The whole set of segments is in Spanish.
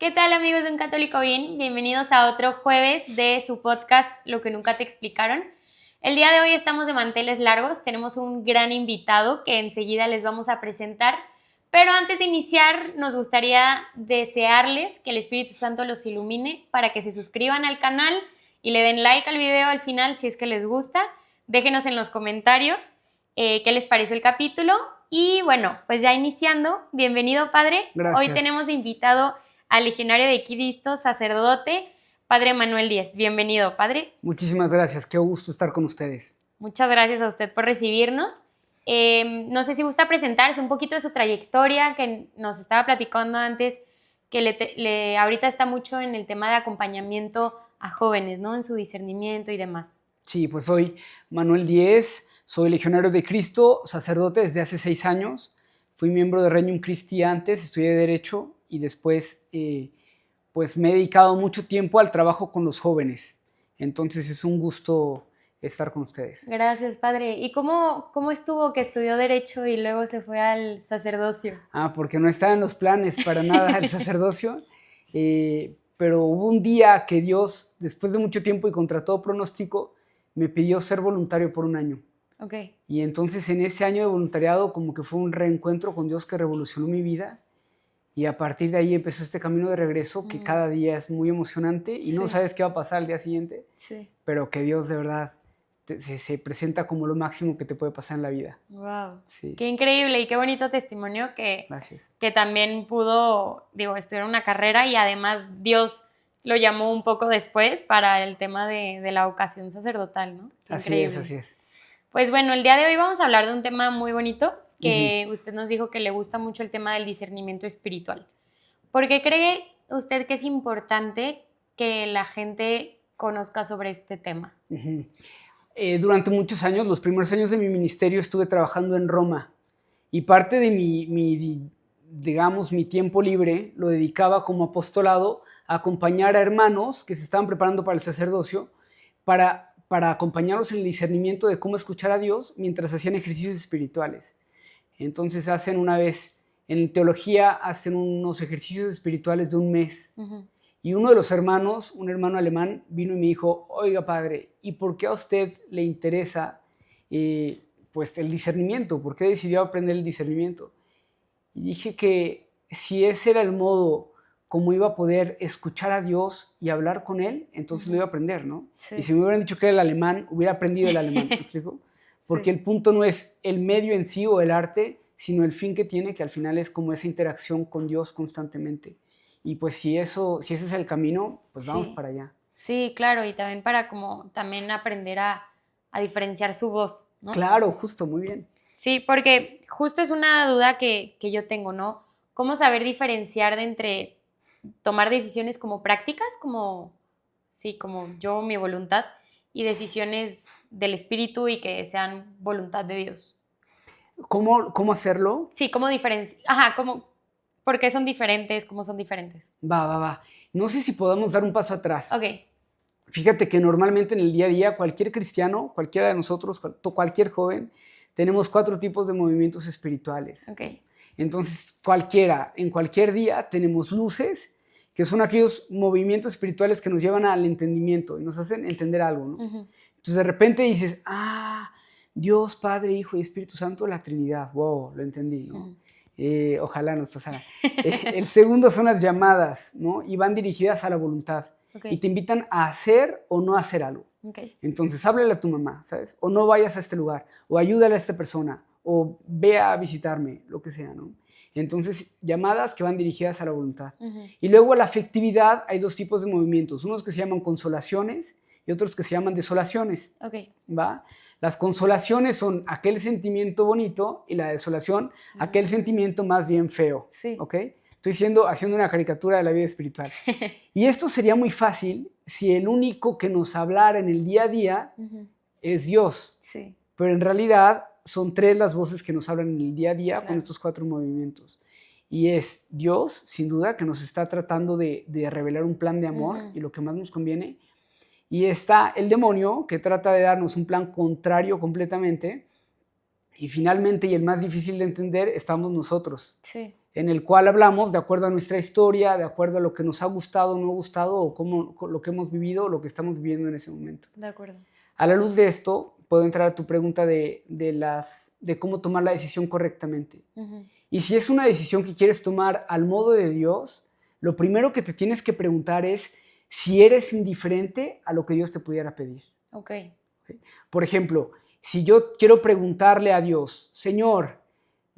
¿Qué tal, amigos de Un Católico Bien? Bienvenidos a otro jueves de su podcast Lo que nunca te explicaron. El día de hoy estamos de manteles largos, tenemos un gran invitado que enseguida les vamos a presentar, pero antes de iniciar nos gustaría desearles que el Espíritu Santo los ilumine para que se suscriban al canal y le den like al video al final si es que les gusta. Déjenos en los comentarios qué les pareció el capítulo y bueno, pues ya iniciando, bienvenido, Padre. Gracias. Hoy tenemos de invitado al Legionario de Cristo, sacerdote, Padre Manuel Díez. Bienvenido, Padre. Muchísimas gracias, qué gusto estar con ustedes. Muchas gracias a usted por recibirnos. No sé si gusta presentarse un poquito de su trayectoria, que nos estaba platicando antes, que ahorita está mucho en el tema de acompañamiento a jóvenes, ¿no? En su discernimiento y demás. Sí, pues soy Manuel Díez, soy Legionario de Cristo, sacerdote desde hace 6 años. Fui miembro de Regnum Christi antes, estudié Derecho y después pues me he dedicado mucho tiempo al trabajo con los jóvenes. Entonces es un gusto estar con ustedes. Gracias, Padre. ¿Y cómo estuvo que estudió Derecho y luego se fue al sacerdocio? Porque no estaba en los planes para nada el sacerdocio, pero hubo un día que Dios, después de mucho tiempo y contra todo pronóstico, me pidió ser voluntario por 1 año. Okay. Y entonces en ese año de voluntariado como que fue un reencuentro con Dios que revolucionó mi vida. Y a partir de ahí empezó este camino de regreso que cada día es muy emocionante y no sabes qué va a pasar al día siguiente, pero que Dios de verdad se presenta como lo máximo que te puede pasar en la vida. ¡Wow! Sí. ¡Qué increíble! Y qué bonito testimonio Gracias. Que también pudo, estudiar una carrera y además Dios lo llamó un poco después para el tema de la vocación sacerdotal, ¿no? Qué increíble. Así es. Pues bueno, el día de hoy vamos a hablar de un tema muy bonito que usted nos dijo que le gusta mucho el tema del discernimiento espiritual. ¿Por qué cree usted que es importante que la gente conozca sobre este tema? Durante muchos años, los primeros años de mi ministerio, estuve trabajando en Roma y parte de mi tiempo libre lo dedicaba como apostolado a acompañar a hermanos que se estaban preparando para el sacerdocio para acompañarlos en el discernimiento de cómo escuchar a Dios mientras hacían ejercicios espirituales. Entonces hacen una vez, en teología, hacen unos ejercicios espirituales de 1 mes. Y uno de los hermanos, un hermano alemán, vino y me dijo, oiga, padre, ¿y por qué a usted le interesa pues el discernimiento? ¿Por qué decidió aprender el discernimiento? Y dije que si ese era el modo como iba a poder escuchar a Dios y hablar con Él, entonces lo iba a aprender, ¿no? Sí. Y si me hubieran dicho que era el alemán, hubiera aprendido el alemán, ¿me explico? Porque el punto no es el medio en sí o el arte, sino el fin que tiene, que al final es como esa interacción con Dios constantemente. Y pues si ese es el camino, pues vamos para allá. Sí, claro, y también para como también aprender a diferenciar su voz, ¿no? Claro, justo, muy bien. Sí, porque justo es una duda que yo tengo, ¿no? ¿Cómo saber diferenciar de entre tomar decisiones como prácticas, como yo, mi voluntad, y decisiones del espíritu y que sean voluntad de Dios? ¿Cómo hacerlo? Sí, ¿cómo diferenciar? Ajá, ¿por qué son diferentes? ¿Cómo son diferentes? Va. No sé si podemos dar un paso atrás. Ok. Fíjate que normalmente en el día a día, cualquier cristiano, cualquiera de nosotros, cualquier joven, tenemos 4 tipos de movimientos espirituales. Ok. Entonces, en cualquier día tenemos luces, que son aquellos movimientos espirituales que nos llevan al entendimiento y nos hacen entender algo, ¿no? Entonces, de repente dices, Dios, Padre, Hijo y Espíritu Santo, la Trinidad. Wow, lo entendí, ¿no? Ojalá nos pasara. El segundo son las llamadas, ¿no? Y van dirigidas a la voluntad. Okay. Y te invitan a hacer o no hacer algo. Okay. Entonces, háblale a tu mamá, ¿sabes? O no vayas a este lugar, o ayúdale a esta persona, o ve a visitarme, lo que sea, ¿no? Entonces, llamadas que van dirigidas a la voluntad. Y luego a la afectividad hay 2 tipos de movimientos, unos que se llaman consolaciones y otros que se llaman desolaciones. Okay. ¿Va? Las consolaciones son aquel sentimiento bonito y la desolación, aquel sentimiento más bien feo. Sí. ¿Okay? Estoy haciendo una caricatura de la vida espiritual. Y esto sería muy fácil si el único que nos hablara en el día a día es Dios. Sí. Pero en realidad son 3 las voces que nos hablan en el día a día con estos 4 movimientos. Y es Dios, sin duda, que nos está tratando de revelar un plan de amor y lo que más nos conviene. Y está el demonio, que trata de darnos un plan contrario completamente. Y finalmente, y el más difícil de entender, estamos nosotros. Sí. en el cual hablamos de acuerdo a nuestra historia, de acuerdo a lo que nos ha gustado o no gustado, o lo que hemos vivido o lo que estamos viviendo en ese momento. De acuerdo. A la luz de esto, puedo entrar a tu pregunta de cómo tomar la decisión correctamente. Y si es una decisión que quieres tomar al modo de Dios, lo primero que te tienes que preguntar es si eres indiferente a lo que Dios te pudiera pedir. Ok. Por ejemplo, si yo quiero preguntarle a Dios, Señor,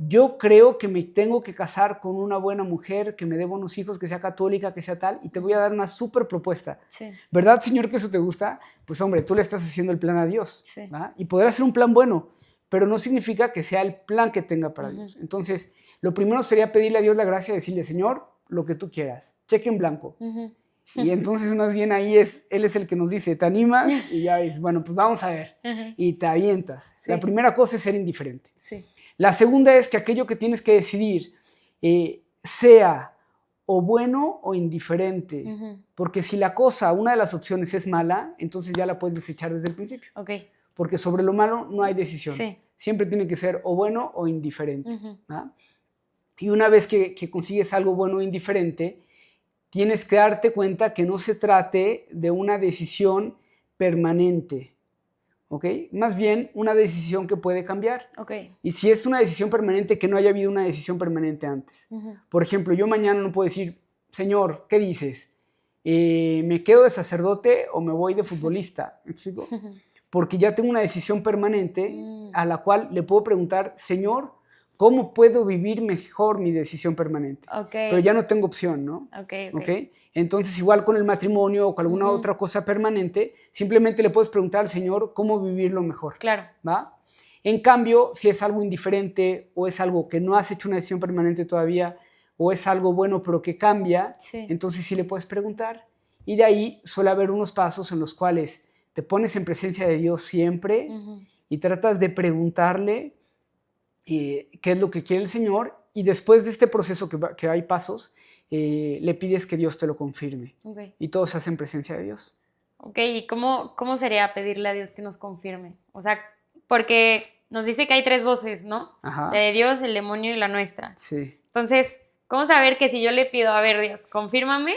yo creo que me tengo que casar con una buena mujer, que me dé buenos hijos, que sea católica, que sea tal, y te voy a dar una súper propuesta. Sí. ¿Verdad, Señor, que eso te gusta? Pues hombre, tú le estás haciendo el plan a Dios. Sí. ¿Va? Y podrá ser un plan bueno, pero no significa que sea el plan que tenga para Dios. Entonces, lo primero sería pedirle a Dios la gracia de decirle, Señor, lo que tú quieras, cheque en blanco. Y entonces más bien ahí Él es el que nos dice, te animas y ya dices, bueno, pues vamos a ver. Y te avientas. Sí. La primera cosa es ser indiferente. Sí. La segunda es que aquello que tienes que decidir sea o bueno o indiferente. Porque si la cosa, una de las opciones es mala, entonces ya la puedes desechar desde el principio. Okay. Porque sobre lo malo no hay decisión. Sí. Siempre tiene que ser o bueno o indiferente. ¿Ah? Y una vez que consigues algo bueno o indiferente, tienes que darte cuenta que no se trate de una decisión permanente. ¿Ok? Más bien una decisión que puede cambiar. Okay. Y si es una decisión permanente, que no haya habido una decisión permanente antes. Por ejemplo, yo mañana no puedo decir, Señor, ¿qué dices? ¿Me quedo de sacerdote o me voy de futbolista? ¿Me explico? Porque ya tengo una decisión permanente a la cual le puedo preguntar, Señor, ¿cómo puedo vivir mejor mi decisión permanente? Okay. Pero ya no tengo opción, ¿no? Okay. Entonces, igual con el matrimonio o con alguna otra cosa permanente, simplemente le puedes preguntar al Señor cómo vivirlo mejor. Claro. ¿Va? En cambio, si es algo indiferente o es algo que no has hecho una decisión permanente todavía o es algo bueno pero que cambia, sí, entonces sí le puedes preguntar. Y de ahí suele haber unos pasos en los cuales te pones en presencia de Dios siempre y tratas de preguntarle qué es lo que quiere el Señor, y después de este proceso que hay pasos, le pides que Dios te lo confirme. Okay. Y todo se hace en presencia de Dios. Ok, ¿y cómo sería pedirle a Dios que nos confirme? O sea, porque nos dice que hay 3 voces, ¿no? Ajá. La de Dios, el demonio y la nuestra. Sí. Entonces, ¿cómo saber que si yo le pido, a ver, Dios, confírmame,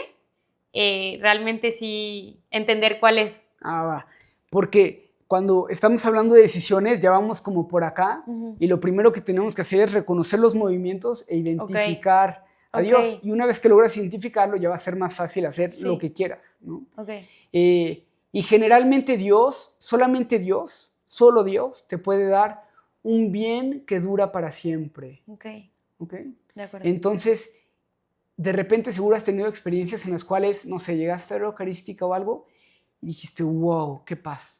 realmente sí entender cuál es? Va. Porque cuando estamos hablando de decisiones, ya vamos como por acá, y lo primero que tenemos que hacer es reconocer los movimientos e identificar a Dios. Y una vez que logras identificarlo, ya va a ser más fácil hacer lo que quieras, ¿no? Y generalmente Dios, solamente Dios, solo Dios, te puede dar un bien que dura para siempre. De acuerdo. Entonces, de repente seguro has tenido experiencias en las cuales, no sé, llegaste a la Eucarística o algo y dijiste, wow, qué paz,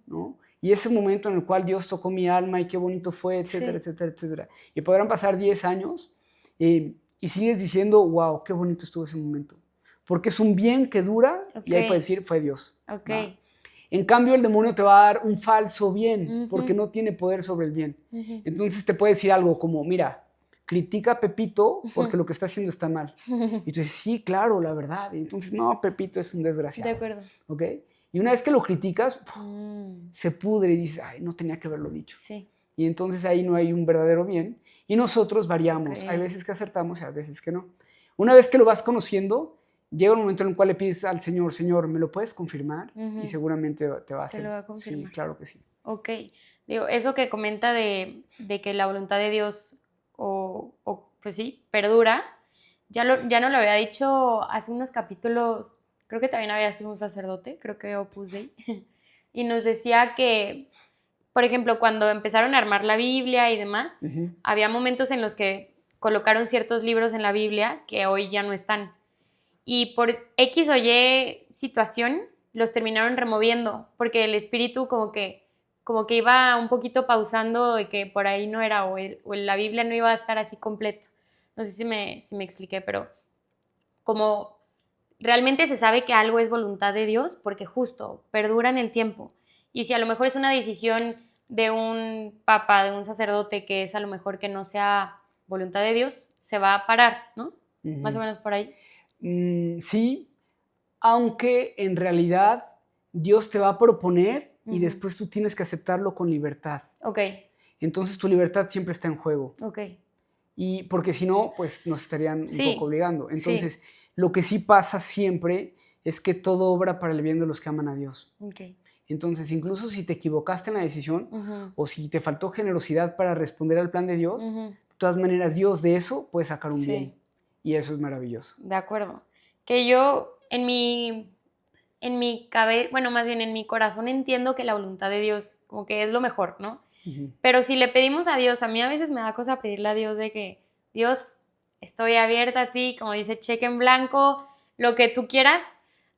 ¿no? Y ese momento en el cual Dios tocó mi alma y qué bonito fue, etcétera, etcétera, etcétera. Y podrán pasar 10 años y sigues diciendo, wow, qué bonito estuvo ese momento. Porque es un bien que dura y ahí puedes decir, fue Dios. ¿No? En cambio, el demonio te va a dar un falso bien porque no tiene poder sobre el bien. Entonces te puede decir algo como, mira, critica a Pepito porque lo que está haciendo está mal. Y tú dices, sí, claro, la verdad. Y entonces, no, Pepito es un desgraciado. De acuerdo. ¿Ok? Y una vez que lo criticas, se pudre y dices, ay, no tenía que haberlo dicho. Sí. Y entonces ahí no hay un verdadero bien. Y nosotros variamos. Hay veces que acertamos y hay veces que no. Una vez que lo vas conociendo, llega un momento en el cual le pides al Señor, Señor, ¿me lo puedes confirmar? Y seguramente te va a hacer. Te lo va a confirmar. Sí, claro que sí. Ok. Digo, eso que comenta de que la voluntad de Dios, pues sí, perdura, ya no lo había dicho hace unos capítulos, creo que también había sido un sacerdote, creo que Opus Dei, y nos decía que, por ejemplo, cuando empezaron a armar la Biblia y demás, había momentos en los que colocaron ciertos libros en la Biblia que hoy ya no están. Y por X o Y situación los terminaron removiendo, porque el espíritu como que iba un poquito pausando de que por ahí no era, o la Biblia no iba a estar así completo. No sé si me expliqué, pero como realmente se sabe que algo es voluntad de Dios porque justo perdura en el tiempo. Y si a lo mejor es una decisión de un papa, de un sacerdote, que es a lo mejor que no sea voluntad de Dios, se va a parar, ¿no? Más o menos por ahí. Sí, aunque en realidad Dios te va a proponer y después tú tienes que aceptarlo con libertad. Ok. Entonces tu libertad siempre está en juego. Ok. Y porque si no, pues nos estarían Sí, un poco obligando. Entonces, sí. lo que sí pasa siempre es que todo obra para el bien de los que aman a Dios. Ok. Entonces, incluso si te equivocaste en la decisión Ujú, o si te faltó generosidad para responder al plan de Dios, ujú. de todas maneras, Dios de eso puede sacar un bien. Sí, Y eso es maravilloso. de acuerdo. Que yo en mi cabeza, bueno, más bien en mi corazón entiendo que la voluntad de Dios como que es lo mejor, ¿no? Ujú. Pero si le pedimos a Dios, a mí a veces me da cosa pedirle a Dios de que, Dios, estoy abierta a ti, como dice, cheque en blanco, lo que tú quieras.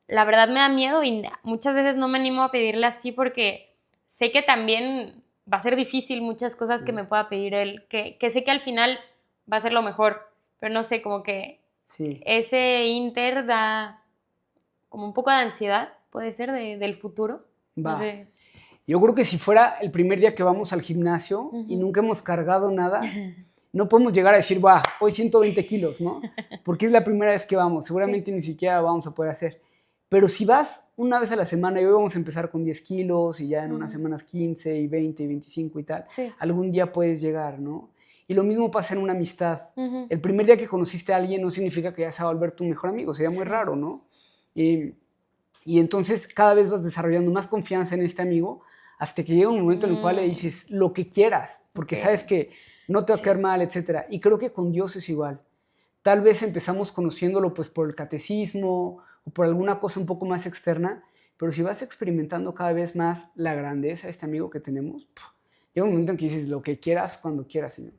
La verdad me da miedo y muchas veces no me animo a pedirle así porque sé que también va a ser difícil muchas cosas que Sí. me pueda pedir Él, que sé que al final va a ser lo mejor, pero no sé, como que Sí, ese inter da como un poco de ansiedad, puede ser, del futuro. No va. sé. Yo creo que si fuera el primer día que vamos al gimnasio y Ujú. nunca hemos cargado nada, no podemos llegar a decir, va, hoy 120 kilos, ¿no? Porque es la primera vez que vamos, Sí. seguramente ni siquiera vamos a poder hacer. Pero si vas una vez a la semana y hoy vamos a empezar con 10 kilos y ya en unas Ujú. semanas 15 y 20 y 25 y tal, Sí. algún día puedes llegar, ¿no? Y lo mismo pasa en una amistad. Ujú. El primer día que conociste a alguien no significa que ya se va a volver tu mejor amigo, sería muy Sí. raro, ¿no? Y entonces cada vez vas desarrollando más confianza en este amigo hasta que llega un momento en el cual le Mm, dices lo que quieras, porque sabes ok. que no te va a Sí. quedar mal, etc. Y creo que con Dios es igual. Tal vez empezamos conociéndolo pues por el catecismo o por alguna cosa un poco más externa, pero si vas experimentando cada vez más la grandeza de este amigo que tenemos, llega un momento en que dices lo que quieras cuando quieras, Señor.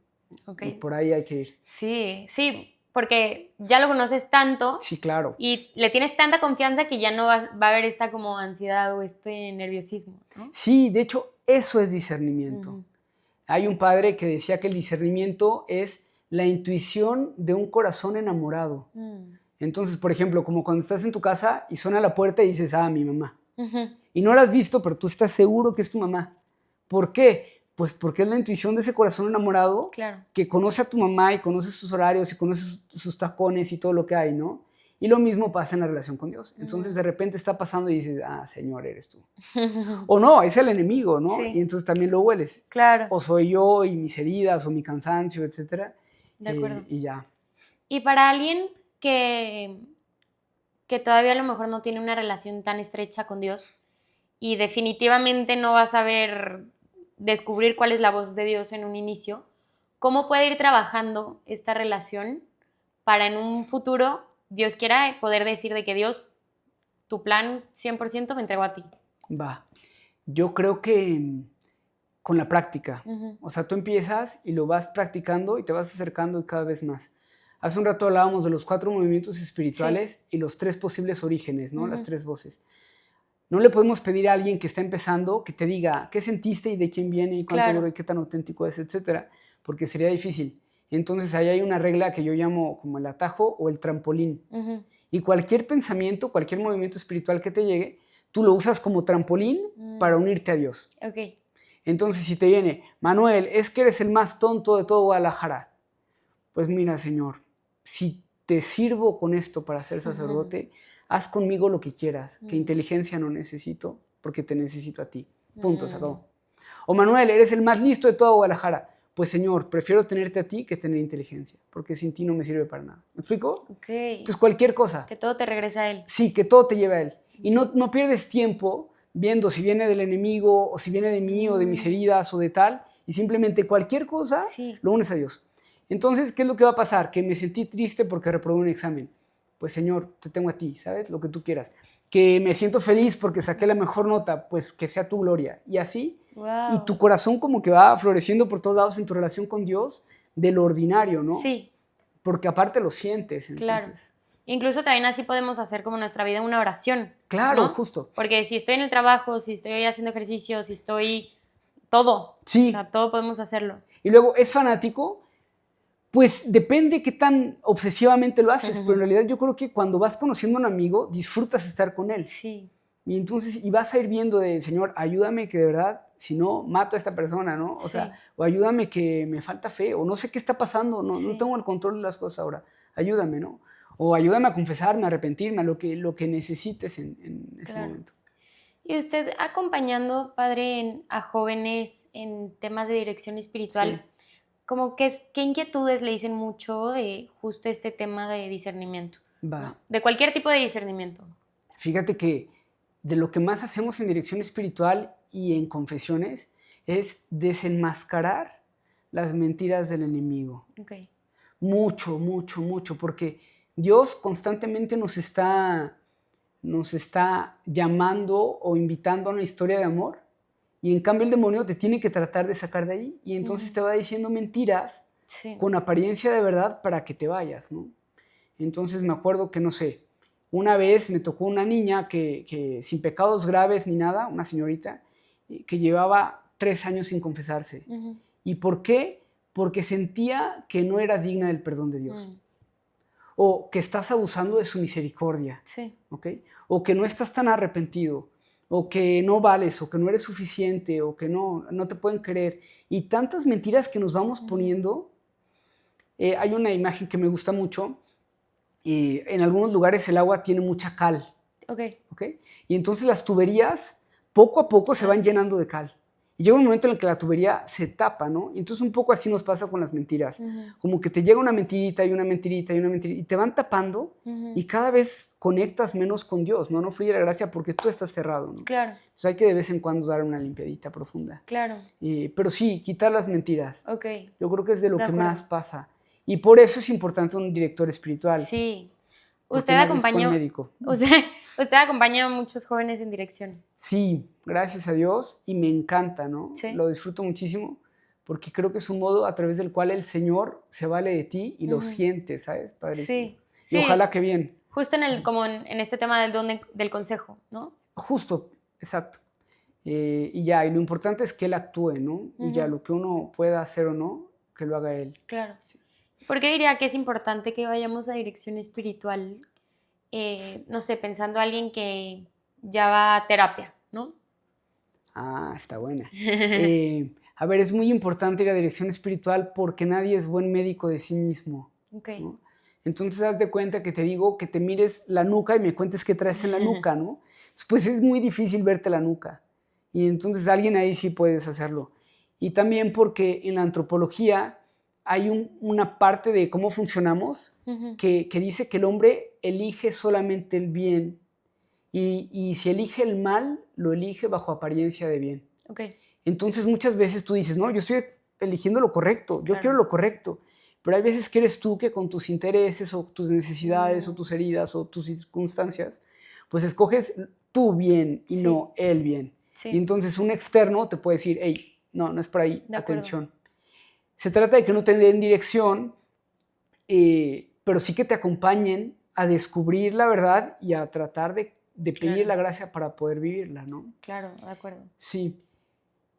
Ok. Y por ahí hay que ir. Sí, sí, porque ya lo conoces tanto Sí, claro. y le tienes tanta confianza que ya no va a haber esta como ansiedad o este nerviosismo, ¿no? Sí, de hecho, eso es discernimiento. Ujú. Hay un padre que decía que el discernimiento es la intuición de un corazón enamorado. Mm. Entonces, por ejemplo, como cuando estás en tu casa y suena la puerta y dices, ah, mi mamá. Ujú. Y no la has visto, pero tú estás seguro que es tu mamá. ¿Por qué? Pues porque es la intuición de ese corazón enamorado Claro. que conoce a tu mamá y conoce sus horarios y conoce sus tacones y todo lo que hay, ¿no? Y lo mismo pasa en la relación con Dios. Entonces, de repente está pasando y dices, ah, Señor, eres tú. O no, es el enemigo, ¿no? Y Sí, entonces también lo hueles. claro, O soy yo y mis heridas o mi cansancio, etcétera, de acuerdo. y ya. Y para alguien que todavía a lo mejor no tiene una relación tan estrecha con Dios y definitivamente no va a saber descubrir cuál es la voz de Dios en un inicio, ¿cómo puede ir trabajando esta relación para en un futuro, Dios quiera, poder decir de que Dios, tu plan 100% me entregó a ti? Va. Yo creo que con la práctica. Ujú. O sea, tú empiezas y lo vas practicando y te vas acercando cada vez más. Hace un rato hablábamos de los 4 movimientos Sí. espirituales y los 3 posibles orígenes, ¿no? Las Ujú. 3 voces. No le podemos pedir a alguien que está empezando que te diga qué sentiste y de quién viene y cuánto Claro. duró y qué tan auténtico es, etcétera, porque sería difícil. Entonces ahí hay una regla que yo llamo como el atajo o el trampolín. Ujú. Y cualquier pensamiento, cualquier movimiento espiritual que te llegue, tú lo usas como trampolín para Mm, unirte a Dios. ok. Entonces, si te viene, Manuel, es que eres el más tonto de todo Guadalajara, pues mira, Señor, si te sirvo con esto para ser Ujú. sacerdote, haz conmigo lo que quieras, que Mm, inteligencia no necesito, porque te necesito a ti. Punto, se mm, acabó. O Manuel, eres el más listo de todo Guadalajara. Pues Señor, prefiero tenerte a ti que tener inteligencia, porque sin ti no me sirve para nada. ¿Me explico? ok. Entonces, cualquier cosa, Que todo te regresa a Él. sí, que todo te lleve a Él. Y Ok. no pierdes tiempo viendo si viene del enemigo o si viene de mí o de mis Mm, heridas o de tal, y simplemente cualquier cosa sí. lo unes a Dios. Entonces, ¿qué es lo que va a pasar? Que me sentí triste porque reprobé un examen. Pues Señor, te tengo a ti, ¿sabes? Lo que tú quieras. Que me siento feliz porque saqué la mejor nota, pues que sea tu gloria. Y así, y tu Wow. corazón como que va floreciendo por todos lados en tu relación con Dios de lo ordinario, ¿no? Sí, Porque aparte lo sientes, claro. entonces. Incluso también así podemos hacer como nuestra vida una oración, Claro, ¿no? justo. Porque si estoy en el trabajo, si estoy haciendo ejercicio, si estoy todo, o Sí. sea, todo podemos hacerlo. Y luego, ¿es fanático? Pues depende qué tan obsesivamente lo haces, pero en realidad yo creo que cuando vas conociendo a un amigo, disfrutas estar con él. Sí, Y entonces, y vas a ir viendo de, Señor, ayúdame que de verdad, si no, mato a esta persona, ¿no? O sea, sí, o ayúdame que me falta fe, o no sé qué está pasando, no sí, tengo el control de las cosas ahora, ayúdame, ¿no? O ayúdame a confesarme, a arrepentirme, a lo que necesites en ese claro. momento. Y usted acompañando, padre, a jóvenes en temas de dirección espiritual, Sí. como qué inquietudes le dicen mucho de justo este tema de discernimiento, Va. ¿no? De cualquier tipo de discernimiento. Fíjate que de lo que más hacemos en dirección espiritual y en confesiones es desenmascarar las mentiras del enemigo. Okay. Mucho, mucho, mucho, porque Dios constantemente nos está llamando o invitando a una historia de amor, y en cambio el demonio te tiene que tratar de sacar de ahí, y entonces te va diciendo mentiras con apariencia de verdad para que te vayas, ¿no? Entonces me acuerdo que, no sé, una vez me tocó una niña que sin pecados graves ni nada, una señorita, que llevaba 3 años sin confesarse. ¿Y por qué? Porque sentía que no era digna del perdón de Dios. O que estás abusando de su misericordia. Sí. ¿Okay? O que no estás tan arrepentido. O que no vales, o que no eres suficiente, o que no te pueden querer. Y tantas mentiras que nos vamos poniendo. Hay una imagen que me gusta mucho. En algunos lugares el agua tiene mucha cal. Okay. Y entonces las tuberías poco a poco se van llenando de cal. Y llega un momento en el que la tubería se tapa, ¿no? Y entonces un poco así nos pasa con las mentiras. Como que te llega una mentirita y una mentirita y una mentirita y te van tapando y cada vez conectas menos con Dios, ¿no? No fluye la gracia porque tú estás cerrado, ¿no? Claro. Entonces hay que de vez en cuando dar una limpiadita profunda. Claro. Pero sí, quitar las mentiras. Okay. Yo creo que es de lo que más pasa. Y por eso es importante un director espiritual. Sí. Usted acompaña a muchos jóvenes en dirección. Sí, gracias a Dios, y me encanta, ¿no? Sí. Lo disfruto muchísimo porque creo que es un modo a través del cual el Señor se vale de ti y lo siente, ¿sabes? Padrísimo. Sí. Y ojalá que bien. Justo en este tema del don del consejo, ¿no? Justo, exacto. Y lo importante es que Él actúe, ¿no? Y ya lo que uno pueda hacer o no, que lo haga Él. Claro. Sí. ¿Por qué diría que es importante que vayamos a dirección espiritual? No sé, pensando a alguien que ya va a terapia, ¿no? Ah, está buena. A ver, es muy importante ir a dirección espiritual porque nadie es buen médico de sí mismo. Okay. ¿No? Entonces, haz de cuenta que te digo que te mires la nuca y me cuentes qué traes en la nuca, ¿no? Pues es muy difícil verte la nuca. Y entonces alguien ahí sí puedes hacerlo. Y también porque en la antropología hay una parte de cómo funcionamos que dice que el hombre elige solamente el bien y si elige el mal, lo elige bajo apariencia de bien. Okay. Entonces muchas veces tú dices, no, yo estoy eligiendo lo correcto, yo quiero lo correcto, pero hay veces que eres tú que con tus intereses o tus necesidades o tus heridas o tus circunstancias, pues escoges tu bien y no el bien. Sí. Y entonces un externo te puede decir, hey, no es por ahí, atención. Se trata de que no te den dirección, pero sí que te acompañen a descubrir la verdad y a tratar de pedir la gracia para poder vivirla, ¿no? Claro, de acuerdo. Sí.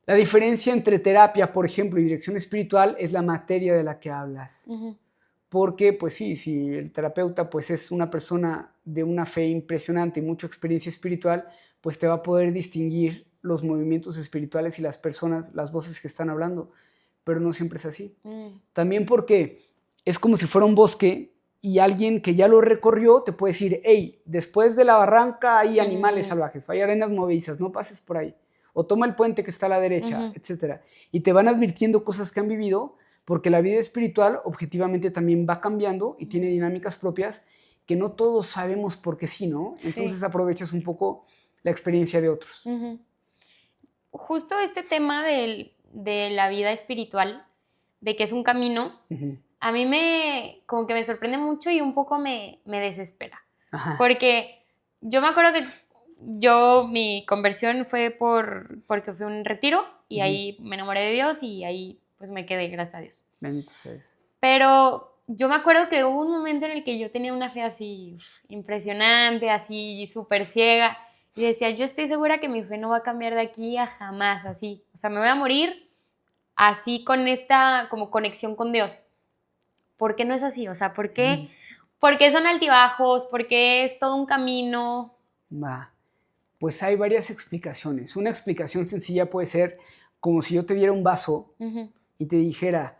La diferencia entre terapia, por ejemplo, y dirección espiritual es la materia de la que hablas. Porque, pues sí, si el terapeuta pues, es una persona de una fe impresionante y mucha experiencia espiritual, pues te va a poder distinguir los movimientos espirituales y las personas, las voces que están hablando. Pero no siempre es así. También porque es como si fuera un bosque y alguien que ya lo recorrió te puede decir, hey, después de la barranca hay animales salvajes, hay arenas movedizas, no pases por ahí. O toma el puente que está a la derecha, etc. Y te van advirtiendo cosas que han vivido porque la vida espiritual objetivamente también va cambiando y tiene dinámicas propias que no todos sabemos por qué sí, ¿no? Entonces aprovechas un poco la experiencia de otros. Justo este tema de la vida espiritual, de que es un camino, a mí como que me sorprende mucho y un poco me desespera. Porque yo me acuerdo que mi conversión fue porque fue un retiro y ahí me enamoré de Dios y ahí pues me quedé, gracias a Dios. Bendito seas. Pero yo me acuerdo que hubo un momento en el que yo tenía una fe así impresionante, así súper ciega, y decía, yo estoy segura que mi fe no va a cambiar de aquí a jamás, así. O sea, me voy a morir así con esta como conexión con Dios. ¿Por qué no es así? O sea, ¿por qué son altibajos? ¿Por qué es todo un camino? Pues hay varias explicaciones. Una explicación sencilla puede ser como si yo te diera un vaso y te dijera,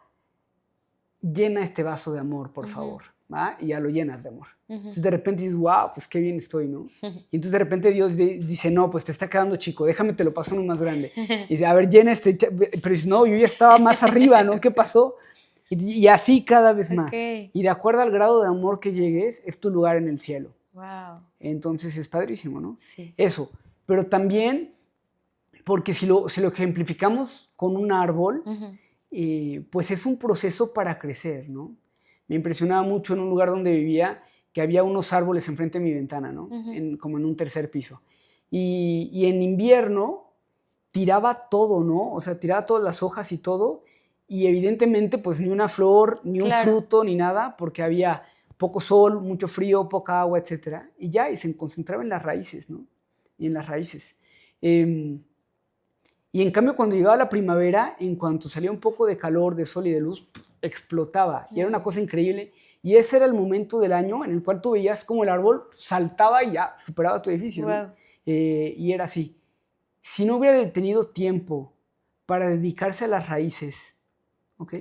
llena este vaso de amor, por favor, ¿va? Y ya lo llenas de amor. Entonces de repente dices, wow, pues qué bien estoy, ¿no? Y entonces de repente Dios dice, no, pues te está quedando chico, déjame te lo paso uno más grande. Y dice, a ver, llena este, pero dices, no, yo ya estaba más arriba, ¿no? ¿Qué pasó? Y así cada vez más. Ok. Y de acuerdo al grado de amor que llegues, es tu lugar en el cielo. Wow. Entonces es padrísimo, ¿no? Sí. Eso. Pero también, porque si lo ejemplificamos con un árbol, pues es un proceso para crecer, ¿no? Me impresionaba mucho en un lugar donde vivía que había unos árboles enfrente de mi ventana, ¿no? Como en un tercer piso. Y en invierno tiraba todo, ¿no? O sea, tiraba todas las hojas y todo, y evidentemente pues ni una flor, ni un fruto, ni nada, porque había poco sol, mucho frío, poca agua, etc. Y ya, y se concentraba en las raíces, ¿no? Y en las raíces. Y en cambio, cuando llegaba la primavera, en cuanto salía un poco de calor, de sol y de luz, explotaba. Y era una cosa increíble. Y ese era el momento del año en el cual tú veías como el árbol saltaba y ya superaba tu edificio, ¿no? Wow. Y era así. Si no hubiera tenido tiempo para dedicarse a las raíces, ¿ok?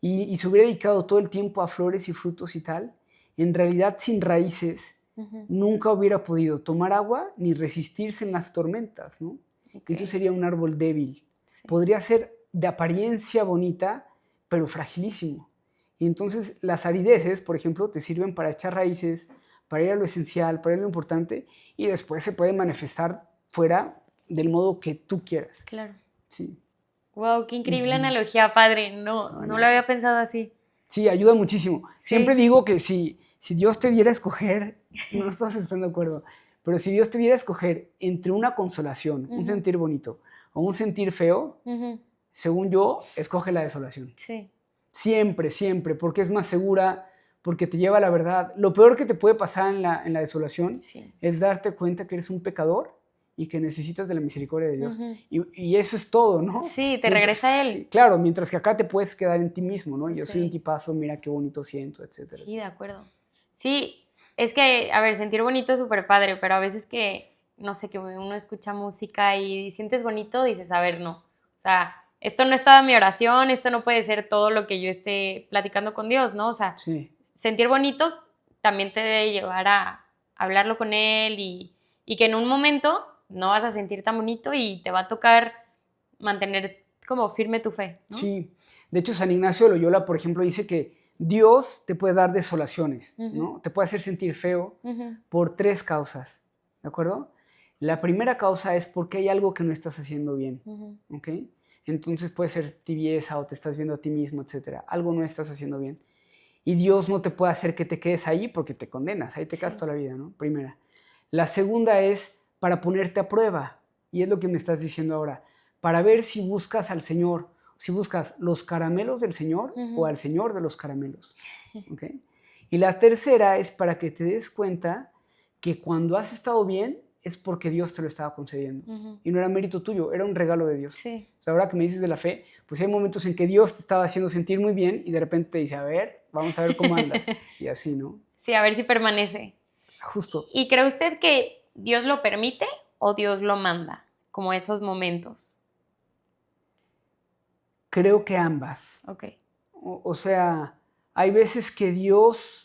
Y se hubiera dedicado todo el tiempo a flores y frutos y tal, en realidad sin raíces nunca hubiera podido tomar agua ni resistirse en las tormentas, ¿no? Entonces sería un árbol débil. Sí. Podría ser de apariencia bonita, pero fragilísimo. Y entonces las arideces, por ejemplo, te sirven para echar raíces, para ir a lo esencial, para ir a lo importante, y después se puede manifestar fuera del modo que tú quieras. Claro. Sí. Wow, qué increíble analogía, padre. No lo había pensado así. Sí, ayuda muchísimo. Sí. Siempre digo que si Dios te diera a escoger, no todos están de acuerdo, pero si Dios te diera a escoger entre una consolación, un sentir bonito, o un sentir feo, según yo, escoge la desolación. Sí. Siempre, siempre, porque es más segura, porque te lleva a la verdad. Lo peor que te puede pasar en la desolación es darte cuenta que eres un pecador y que necesitas de la misericordia de Dios. Y eso es todo, ¿no? Sí, te regresa a Él. Sí, claro, mientras que acá te puedes quedar en ti mismo, ¿no? Yo soy un tipazo, mira qué bonito siento, etcétera. Sí, de acuerdo. Sí, es que, a ver, sentir bonito es súper padre, pero a veces que, no sé, que uno escucha música y sientes bonito, dices, a ver, no. O sea, esto no estaba en mi oración, esto no puede ser todo lo que yo esté platicando con Dios, ¿no? O sea, sentir bonito también te debe llevar a hablarlo con Él y que en un momento no vas a sentir tan bonito y te va a tocar mantener como firme tu fe, ¿no? Sí. De hecho, San Ignacio de Loyola, por ejemplo, dice que Dios te puede dar desolaciones, ¿no? Te puede hacer sentir feo por 3 causas, ¿de acuerdo? La primera causa es porque hay algo que no estás haciendo bien, ¿ok? Entonces puede ser tibieza o te estás viendo a ti mismo, etcétera. Algo no estás haciendo bien. Y Dios no te puede hacer que te quedes ahí porque te condenas, ahí te quedas toda la vida, ¿no? Primera. La segunda es para ponerte a prueba, y es lo que me estás diciendo ahora, para ver si buscas al Señor, si buscas los caramelos del Señor o al Señor de los caramelos. ¿Okay? Y la tercera es para que te des cuenta que cuando has estado bien es porque Dios te lo estaba concediendo. Y no era mérito tuyo, era un regalo de Dios. Sí. O sea, ahora que me dices de la fe, pues hay momentos en que Dios te estaba haciendo sentir muy bien y de repente te dice, a ver, vamos a ver cómo andas. Y así, ¿no? Sí, a ver si permanece. Justo. ¿Y cree usted que Dios lo permite o Dios lo manda? Como esos momentos. Creo que ambas. Ok. O sea, hay veces que Dios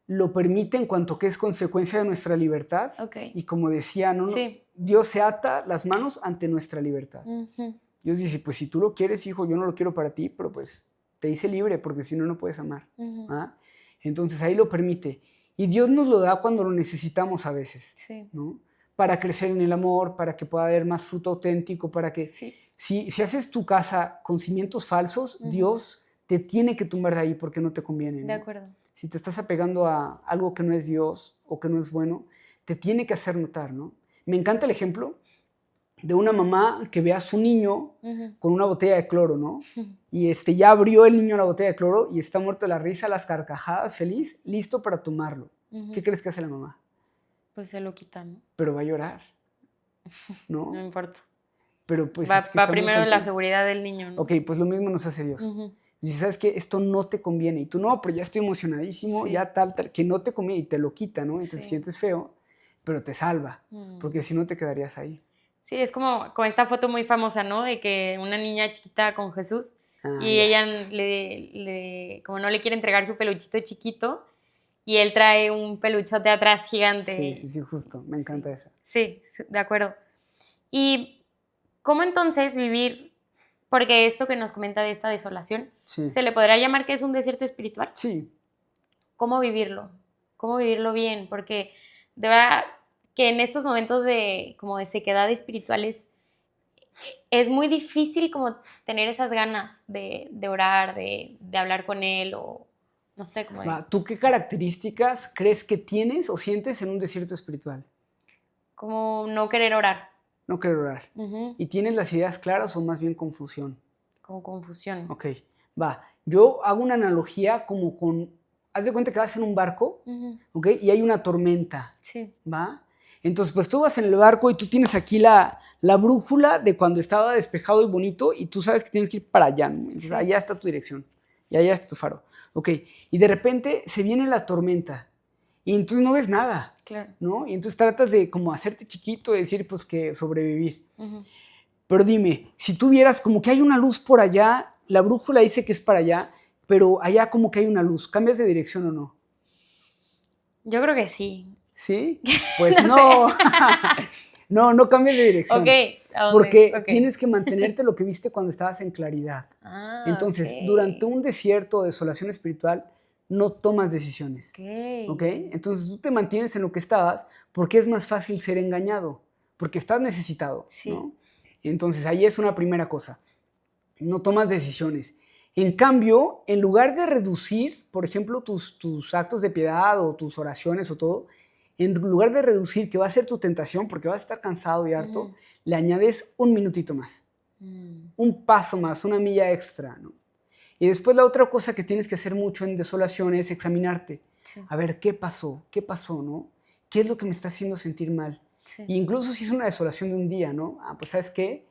lo permite en cuanto que es consecuencia de nuestra libertad. Okay. Y como decía, sí. Dios se ata las manos ante nuestra libertad. Dios dice, pues si tú lo quieres, hijo, yo no lo quiero para ti, pero pues te hice libre porque si no, no puedes amar. ¿Ah? Entonces ahí lo permite. Y Dios nos lo da cuando lo necesitamos a veces, ¿no? Para crecer en el amor, para que pueda haber más fruto auténtico, para que... Si haces tu casa con cimientos falsos, Dios te tiene que tumbar de ahí porque no te conviene, ¿no? De acuerdo. Si te estás apegando a algo que no es Dios o que no es bueno, te tiene que hacer notar, ¿no? Me encanta el ejemplo de una mamá que ve a su niño con una botella de cloro, ¿no? Y ya abrió el niño la botella de cloro y está muerto de la risa, las carcajadas, feliz, listo para tomarlo. ¿Qué crees que hace la mamá? Pues se lo quita, ¿no? Pero va a llorar, ¿no? No importa. Pero pues va primero la seguridad del niño, ¿no? Ok, pues lo mismo nos hace Dios. Y si sabes que esto no te conviene, y tú no, pero ya estoy emocionadísimo, ya tal, que no te conviene, y te lo quita, ¿no? Y te sientes feo, pero te salva, porque si no te quedarías ahí. Sí, es como esta foto muy famosa, ¿no? De que una niña chiquita con Jesús y ella como no le quiere entregar su peluchito chiquito y él trae un peluchote atrás gigante. Sí, justo, me encanta eso. Sí, de acuerdo. ¿Y cómo entonces vivir Porque esto que nos comenta de esta desolación, Sí. ¿se le podrá llamar que es un desierto espiritual? Sí. ¿Cómo vivirlo? ¿Cómo vivirlo bien? Porque de verdad que en estos momentos como de sequedad espiritual es muy difícil como tener esas ganas de orar, de hablar con él o no sé, como de, ¿Tú qué características crees que tienes o sientes en un desierto espiritual? como no querer orar. No querer orar. Ujú. ¿Y tienes las ideas claras o más bien confusión? Como confusión. Ok, va. Yo hago una analogía como con, haz de cuenta que vas en un barco, Ujú. ¿ok? Y hay una tormenta, Sí. ¿va? Entonces, pues tú vas en el barco y tú tienes aquí la brújula de cuando estaba despejado y bonito y tú sabes que tienes que ir para allá, ¿no? Entonces, Sí. allá está tu dirección y allá está tu faro, ¿ok? Y de repente se viene la tormenta y entonces no ves nada, Claro. ¿no? Y entonces tratas de como hacerte chiquito y decir, pues que sobrevivir. Ujú. Pero dime, si tú vieras como que hay una luz por allá, la brújula dice que es para allá, pero allá como que hay una luz, ¿cambias de dirección o no? Yo creo que sí. ¿Sí? Pues No no. sé. No cambies de dirección. Ok, ¿a dónde? Porque Ok. tienes que mantenerte lo que viste cuando estabas en claridad. Ah, Entonces, durante ok. un desierto o desolación espiritual, no tomas decisiones. Ok. ¿Ok? Entonces tú te mantienes en lo que estabas porque es más fácil ser engañado, porque estás necesitado, Sí. ¿no? Entonces ahí es una primera cosa. No tomas decisiones. En cambio, en lugar de reducir, por ejemplo, tus actos de piedad o tus oraciones o todo, en lugar de reducir, que va a ser tu tentación porque vas a estar cansado y harto, Ujú. le añades un minutito más, Mm. un paso más, una milla extra, ¿no? Y después la otra cosa que tienes que hacer mucho en desolación es examinarte. Sí. A ver, ¿qué pasó? ¿Qué pasó, no? ¿Qué es lo que me está haciendo sentir mal? Sí. Y incluso si es una desolación de un día, ¿no? Pues ¿sabes qué?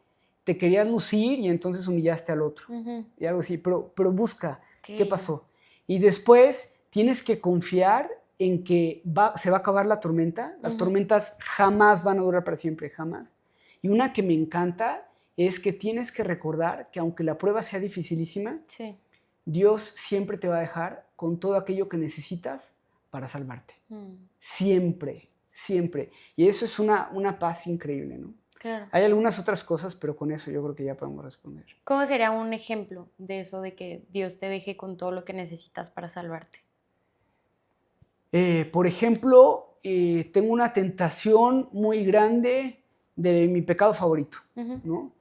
Te querías lucir y entonces humillaste al otro. Ujú. Y algo así, pero busca, ¿qué Ok. pasó? Y después tienes que confiar en que se va a acabar la tormenta. Las Ujú. tormentas jamás van a durar para siempre, jamás. Y una que me encanta es que tienes que recordar que aunque la prueba sea dificilísima, Sí. Dios siempre te va a dejar con todo aquello que necesitas para salvarte. Mm. Siempre, siempre. Y eso es una paz increíble, ¿no? Claro. Hay algunas otras cosas, pero con eso yo creo que ya podemos responder. ¿Cómo sería un ejemplo de eso de que Dios te deje con todo lo que necesitas para salvarte? Por ejemplo, tengo una tentación muy grande de mi pecado favorito, Ujú. ¿no?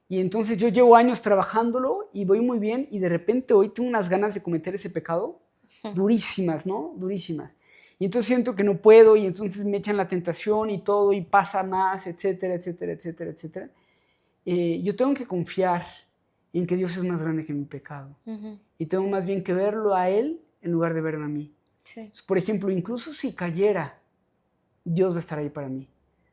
Y entonces yo llevo años trabajándolo y voy muy bien y de repente hoy tengo unas ganas de cometer ese pecado durísimas, ¿no? Durísimas. Y entonces siento que no puedo y entonces me echan la tentación y todo y pasa más, etcétera, etcétera, etcétera, etcétera. Yo tengo que confiar en que Dios es más grande que mi pecado Ujú. y tengo más bien que verlo a Él en lugar de verme a mí. Sí. Por ejemplo, incluso si cayera, Dios va a estar ahí para mí.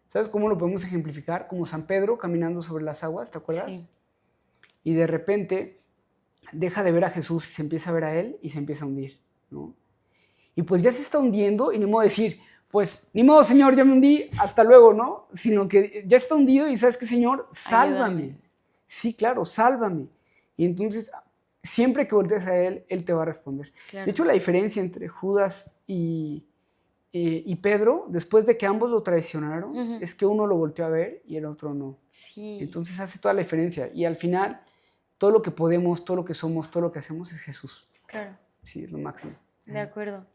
¿Sabes cómo lo podemos ejemplificar? Como San Pedro caminando sobre las aguas, ¿te acuerdas? Sí. Y de repente deja de ver a Jesús y se empieza a ver a Él y se empieza a hundir, ¿no? Y pues ya se está hundiendo y ni modo decir, pues ni modo, Señor, ya me hundí, hasta luego, ¿no? Sino que ya está hundido y ¿sabes qué, Señor? Sálvame. Ayúdame. Sí, claro, sálvame. Y entonces, siempre que voltees a Él, Él te va a responder. Claro. De hecho, la diferencia entre Judas y Pedro, después de que ambos lo traicionaron, Ujú. es que uno lo volteó a ver y el otro no. Sí. Entonces hace toda la diferencia. Y al final, todo lo que podemos, todo lo que somos, todo lo que hacemos es Jesús. Claro. Sí, es lo máximo. De acuerdo.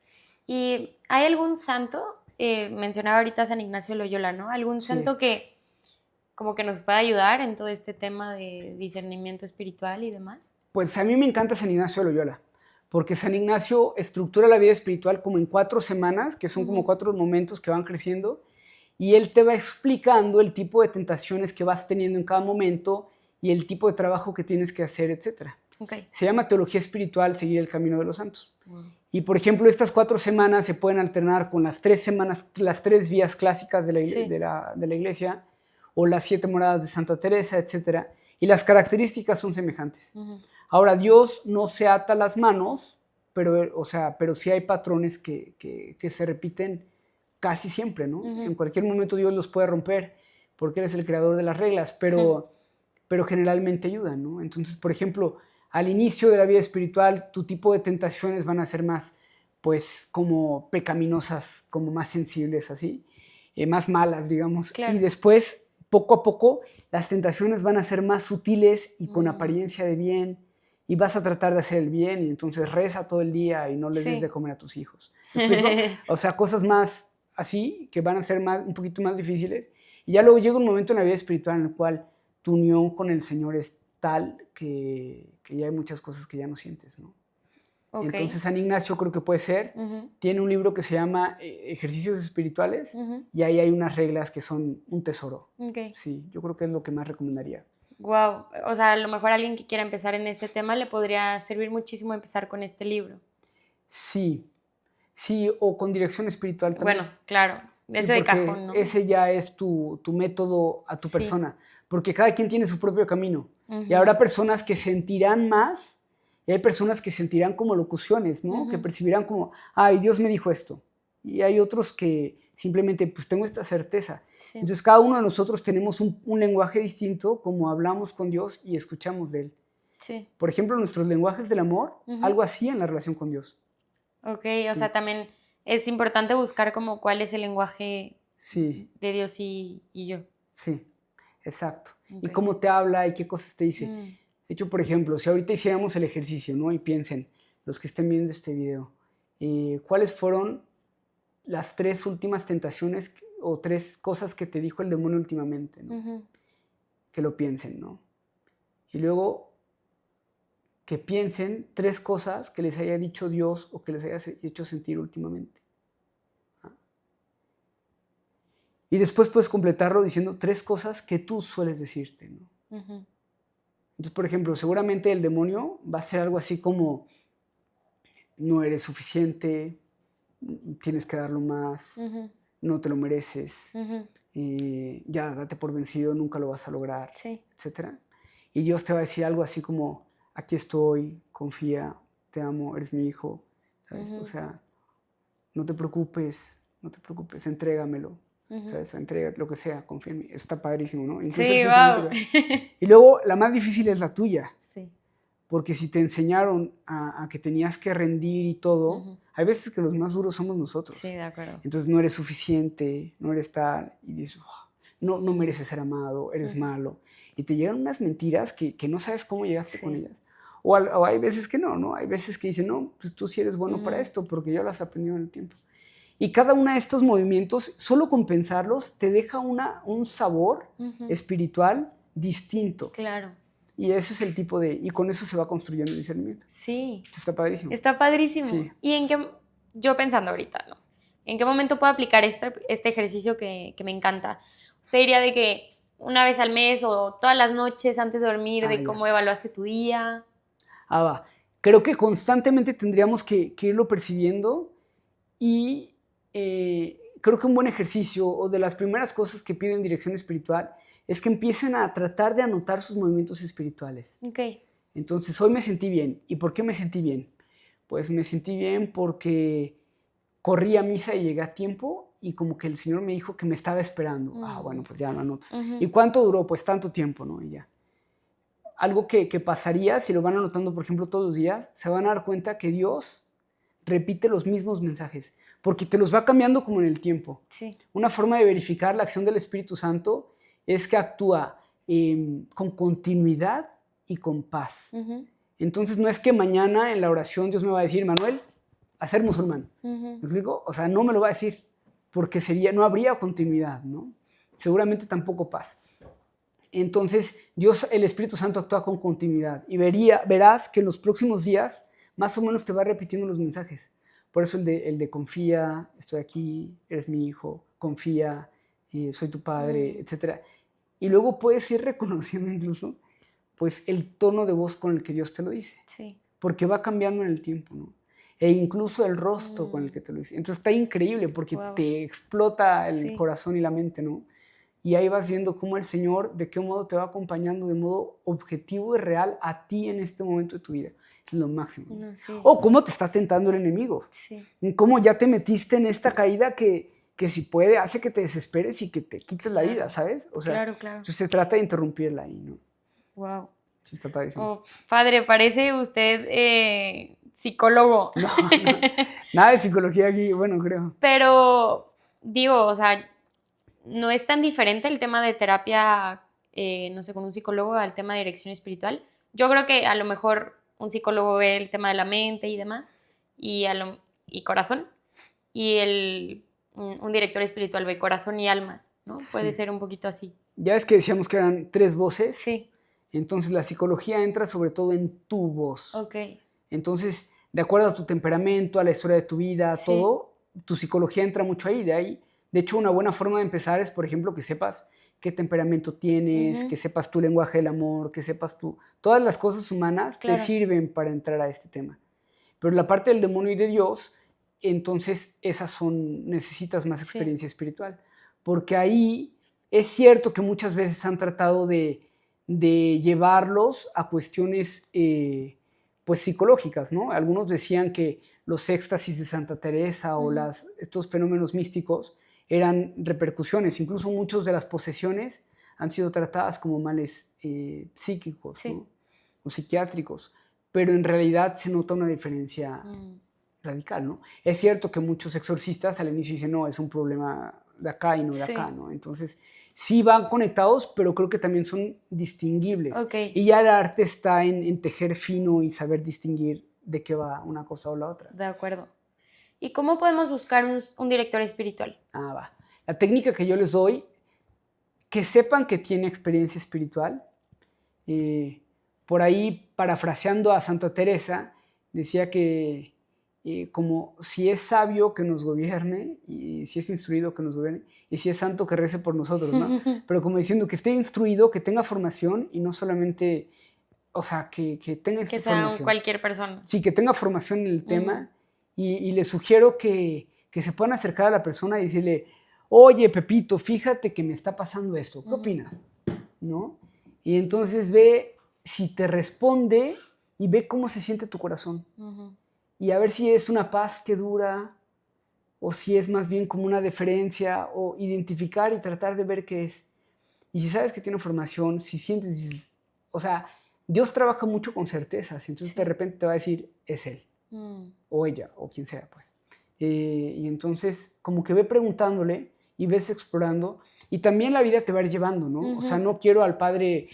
¿Y hay algún santo? Mencionaba ahorita a San Ignacio de Loyola, ¿no? ¿Algún Sí. santo que como que nos pueda ayudar en todo este tema de discernimiento espiritual y demás? Pues a mí me encanta San Ignacio de Loyola, porque San Ignacio estructura la vida espiritual como en 4 semanas, que son como 4 momentos que van creciendo, y él te va explicando el tipo de tentaciones que vas teniendo en cada momento y el tipo de trabajo que tienes que hacer, etc. Okay. Se llama Teología Espiritual, seguir el camino de los santos. Wow. Y por ejemplo, estas 4 semanas se pueden alternar con las 3 semanas, las 3 vías clásicas de la, Sí. de la iglesia, o las 7 moradas de Santa Teresa, etc. Y las características son semejantes. Ujú. Ahora, Dios no se ata las manos, pero sí hay patrones que se repiten casi siempre, ¿no? Ujú. En cualquier momento Dios los puede romper, porque Él es el creador de las reglas, pero generalmente ayudan, ¿no? Entonces, por ejemplo, al inicio de la vida espiritual, tu tipo de tentaciones van a ser más, pues, como pecaminosas, como más sensibles, así, más malas, digamos. Claro. Y después poco a poco las tentaciones van a ser más sutiles y con apariencia de bien, y vas a tratar de hacer el bien, y entonces reza todo el día y no les des de comer a tus hijos. ¿Me explico? O sea, cosas más así que van a ser un poquito más difíciles, y ya luego llega un momento en la vida espiritual en el cual tu unión con el Señor es tal que ya hay muchas cosas que ya no sientes, ¿no? Okay. Entonces San Ignacio creo que puede ser, tiene un libro que se llama Ejercicios Espirituales, y ahí hay unas reglas que son un tesoro. Okay. Sí, yo creo que es lo que más recomendaría. Wow, o sea, a lo mejor alguien que quiera empezar en este tema le podría servir muchísimo empezar con este libro. Sí, o con dirección espiritual también. Bueno, claro, ese de cajón, ¿no? Ese ya es tu método a tu persona, porque cada quien tiene su propio camino, y habrá personas que sentirán más, y hay personas que sentirán como locuciones, ¿no? Que percibirán como, ay, Dios me dijo esto, y hay otros que simplemente, pues tengo esta certeza. Sí. Entonces cada uno de nosotros tenemos un lenguaje distinto, como hablamos con Dios y escuchamos de Él. Sí. Por ejemplo, nuestros lenguajes del amor, algo así en la relación con Dios. Ok, sí. O sea, también es importante buscar como cuál es el lenguaje de Dios y yo. Sí, exacto. Okay. Y cómo te habla y qué cosas te dice. De hecho, por ejemplo, si ahorita hiciéramos el ejercicio, ¿no? Y piensen, los que estén viendo este video, ¿cuáles fueron las 3 últimas tentaciones o 3 cosas que te dijo el demonio últimamente, ¿no? Que lo piensen, ¿no? Y luego que piensen 3 cosas que les haya dicho Dios o que les haya hecho sentir últimamente. ¿Ah? Y después puedes completarlo diciendo 3 cosas que tú sueles decirte, ¿no? Entonces, por ejemplo, seguramente el demonio va a ser algo así como: no eres suficiente, tienes que darlo más, no te lo mereces, ya date por vencido, nunca lo vas a lograr, etc. Y Dios te va a decir algo así como: aquí estoy, confía, te amo, eres mi hijo, ¿sabes? O sea, no te preocupes, entrégamelo, ¿sabes? Entrega lo que sea, confía en mí. Está padrísimo, ¿no? Incluso sí, wow. Y luego la más difícil es la tuya. Sí. Porque si te enseñaron a que tenías que rendir y todo, hay veces que los más duros somos nosotros. Sí, de acuerdo. Entonces no eres suficiente, no eres tal, y dices, no mereces ser amado, eres malo. Y te llegan unas mentiras que no sabes cómo llegaste con ellas. O hay veces que no, hay veces que dicen, no, pues tú sí eres bueno para esto, porque ya lo has aprendido en el tiempo. Y cada uno de estos movimientos, solo con pensarlos, te deja un sabor espiritual distinto. Claro. Y eso es el tipo de... Y con eso se va construyendo el discernimiento. Sí. Está padrísimo. Está padrísimo. Sí. ¿Y en qué... Yo pensando ahorita, ¿no? ¿En qué momento puedo aplicar este ejercicio que me encanta? Usted diría de que una vez al mes o todas las noches antes de dormir, de cómo evaluaste tu día. Va. Creo que constantemente tendríamos que irlo percibiendo, y creo que un buen ejercicio, o de las primeras cosas que piden dirección espiritual, es que empiecen a tratar de anotar sus movimientos espirituales. Okay. Entonces, hoy me sentí bien. ¿Y por qué me sentí bien? Pues me sentí bien porque corrí a misa y llegué a tiempo, y como que el Señor me dijo que me estaba esperando. Bueno, pues ya lo anotas. ¿Y cuánto duró? Pues tanto tiempo, ¿no? Y ya. Algo que pasaría, si lo van anotando, por ejemplo, todos los días, se van a dar cuenta que Dios repite los mismos mensajes, porque te los va cambiando como en el tiempo. Sí. Una forma de verificar la acción del Espíritu Santo es que actúa con continuidad y con paz. Entonces no es que mañana en la oración Dios me va a decir, Manuel, a ser musulmán. ¿Me explico? O sea, no me lo va a decir, porque no habría continuidad, ¿no? Seguramente tampoco paz. Entonces Dios, el Espíritu Santo, actúa con continuidad, y verás que en los próximos días más o menos te va repitiendo los mensajes. Por eso el de confía, estoy aquí, eres mi hijo, confía, soy tu padre, etc. Y luego puedes ir reconociendo incluso pues, el tono de voz con el que Dios te lo dice. Sí. Porque va cambiando en el tiempo, ¿no? E incluso el rostro con el que te lo dice. Entonces está increíble porque te explota el corazón y la mente, ¿no? Y ahí vas viendo cómo el Señor, de qué modo te va acompañando de modo objetivo y real a ti en este momento de tu vida. Es lo máximo. O cómo te está tentando el enemigo. Sí. Cómo ya te metiste en esta caída que si puede hace que te desesperes y que te quites la vida, ¿sabes? O sea, claro. Entonces se trata de interrumpirla ahí, ¿no? Wow. Sí, está padrísimo. Oh, padre, parece usted psicólogo. No, nada de psicología aquí, bueno, creo. Pero, digo, o sea, no es tan diferente el tema de terapia, no sé, con un psicólogo al tema de dirección espiritual. Yo creo que a lo mejor un psicólogo ve el tema de la mente y demás, y corazón, y un director espiritual ve corazón y alma, ¿no? Sí. Puede ser un poquito así. Ya ves que decíamos que eran 3 voces. Sí. Entonces la psicología entra sobre todo en tu voz. Ok. Entonces, de acuerdo a tu temperamento, a la historia de tu vida, a Sí. todo, tu psicología entra mucho ahí. De ahí, de hecho, una buena forma de empezar es, por ejemplo, que sepas qué temperamento tienes, que sepas tu lenguaje del amor, que sepas todas las cosas humanas Claro. te sirven para entrar a este tema. Pero la parte del demonio y de Dios, entonces necesitas más experiencia espiritual. Porque ahí es cierto que muchas veces han tratado de llevarlos a cuestiones pues psicológicas, ¿no? Algunos decían que los éxtasis de Santa Teresa o estos fenómenos místicos eran repercusiones, incluso muchas de las posesiones han sido tratadas como males psíquicos, ¿no? O psiquiátricos, pero en realidad se nota una diferencia radical, ¿no? Es cierto que muchos exorcistas al inicio dicen, no, es un problema de acá y no de acá, ¿no? Entonces, sí van conectados, pero creo que también son distinguibles. Okay. Y ya el arte está en tejer fino y saber distinguir de qué va una cosa o la otra. De acuerdo. ¿Y cómo podemos buscar un director espiritual? Va. La técnica que yo les doy, que sepan que tiene experiencia espiritual. Por ahí, parafraseando a Santa Teresa, decía que como si es sabio que nos gobierne, y si es instruido que nos gobierne, y si es santo que rece por nosotros, ¿no? Pero como diciendo que esté instruido, que tenga formación y no solamente, o sea, que tenga esta formación. Que sea cualquier persona. Sí, que tenga formación en el tema y les sugiero que se puedan acercar a la persona y decirle, oye, Pepito, fíjate que me está pasando esto, ¿qué opinas? ¿No? Y entonces ve si te responde y ve cómo se siente tu corazón. Y a ver si es una paz que dura o si es más bien como una deferencia, o identificar y tratar de ver qué es. Y si sabes que tiene formación, si sientes, o sea, Dios trabaja mucho con certezas, entonces de repente te va a decir, es Él, o ella, o quien sea, pues. Y entonces como que ve preguntándole y ves explorando, y también la vida te va a ir llevando, ¿no? O sea, no quiero al padre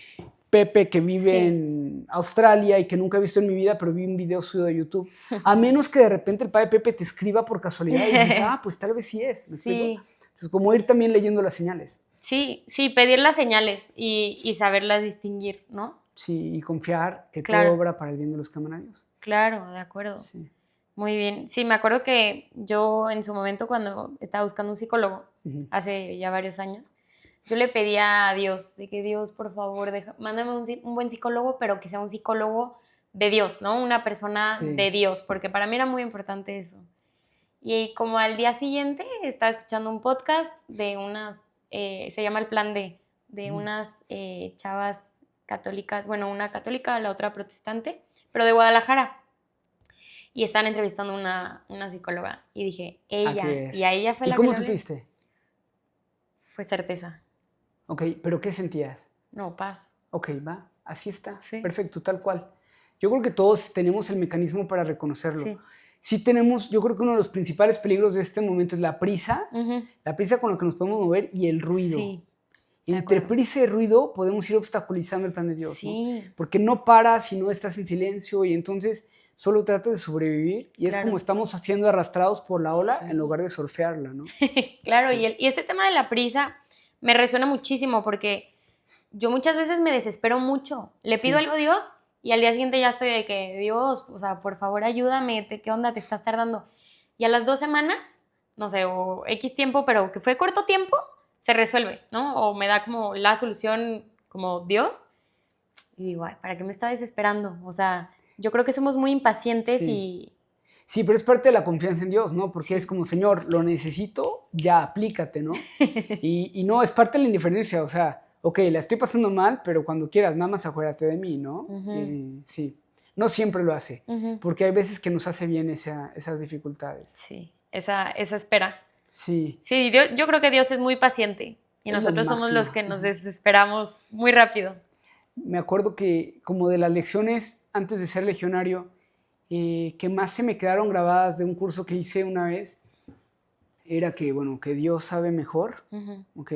Pepe que vive en Australia y que nunca he visto en mi vida, pero vi un video suyo de YouTube. A menos que de repente el padre Pepe te escriba por casualidad y dices, pues tal vez sí es. ¿Me explico? Entonces, como ir también leyendo las señales. Sí, pedir las señales y saberlas distinguir, ¿no? Sí, y confiar que todo obra para el bien de los que aman a Dios. Claro, de acuerdo. Sí. Muy bien. Sí, me acuerdo que yo en su momento cuando estaba buscando un psicólogo, hace ya varios años, yo le pedía a Dios, de que Dios, por favor, mándame un buen psicólogo, pero que sea un psicólogo de Dios, ¿no? Una persona de Dios, porque para mí era muy importante eso. Y como al día siguiente estaba escuchando un podcast de unas, se llama El Plan D, de unas chavas católicas, bueno, una católica, la otra protestante, pero de Guadalajara. Y estaban entrevistando una psicóloga. Y dije, ella. Y a ella fue la que ¿Y cómo supiste? Fue certeza. Ok, ¿pero qué sentías? No, paz. Ok, va, así está. Sí. Perfecto, tal cual. Yo creo que todos tenemos el mecanismo para reconocerlo. Sí tenemos, yo creo que uno de los principales peligros de este momento es la prisa, la prisa con la que nos podemos mover y el ruido. Sí. Entre prisa y ruido podemos ir obstaculizando el plan de Dios, ¿no? Porque no paras si no estás en silencio y entonces solo tratas de sobrevivir y es como estamos siendo arrastrados por la ola en lugar de surfearla, ¿no? Claro, y este tema de la prisa me resuena muchísimo porque yo muchas veces me desespero mucho. Le pido algo a Dios y al día siguiente ya estoy de que, Dios, o sea, por favor ayúdame, ¿qué onda? Te estás tardando. Y a las 2 semanas, no sé, o X tiempo, pero que fue corto tiempo, se resuelve, ¿no? O me da como la solución como Dios. Y digo, ay, ¿para qué me está desesperando? O sea, yo creo que somos muy impacientes y... Sí, pero es parte de la confianza en Dios, ¿no? Porque es como, Señor, lo necesito, ya aplícate, ¿no? y no, es parte de la indiferencia, o sea, ok, la estoy pasando mal, pero cuando quieras, nada más acuérdate de mí, ¿no? Sí, no siempre lo hace, porque hay veces que nos hace bien esas dificultades. Sí, esa espera. Sí. Sí, yo creo que Dios es muy paciente y nosotros somos los que nos desesperamos muy rápido. Me acuerdo que como de las lecciones antes de ser legionario, que más se me quedaron grabadas de un curso que hice una vez, era que, bueno, que Dios sabe mejor, ¿ok?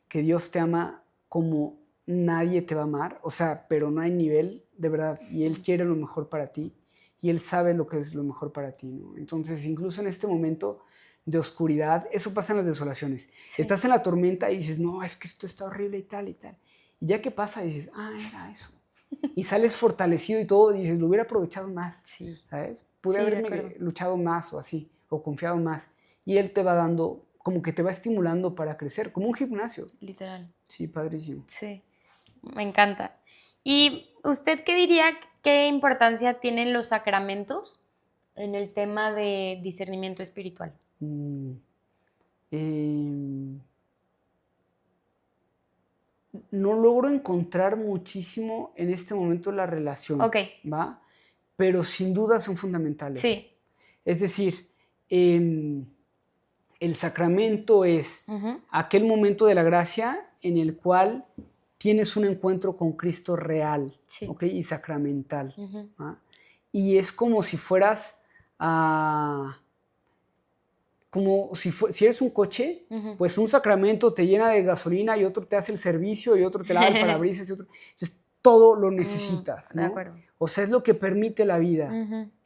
Que Dios te ama como nadie te va a amar, o sea, pero no hay nivel, de verdad, y Él quiere lo mejor para ti, y Él sabe lo que es lo mejor para ti, ¿no? Entonces, incluso en este momento de oscuridad, eso pasa en las desolaciones. Sí. Estás en la tormenta y dices, no, es que esto está horrible y tal y tal. Y ya que pasa, dices, era eso. Y sales fortalecido y todo, y dices, lo hubiera aprovechado más, Sí. ¿sabes? Pude Sí, de haberme acuerdo. luchado más o así, o confiado más. Y Él te va dando, como que te va estimulando para crecer, como un gimnasio. Literal. Sí, padrísimo. Sí, me encanta. ¿Y usted qué diría, qué importancia tienen los sacramentos en el tema de discernimiento espiritual? Mm, em, no logro encontrar muchísimo en este momento la relación, Ok, ¿va? Pero sin duda son fundamentales. sí. Es decir, el sacramento es aquel momento de la gracia en el cual tienes un encuentro con Cristo real, Sí. ¿ok? Y sacramental. ¿Va? Y es como si fueras como si eres un coche, pues un sacramento te llena de gasolina y otro te hace el servicio y otro te lava el parabrisas y otro. Entonces, todo lo necesitas, De ¿no? acuerdo. O sea, es lo que permite la vida.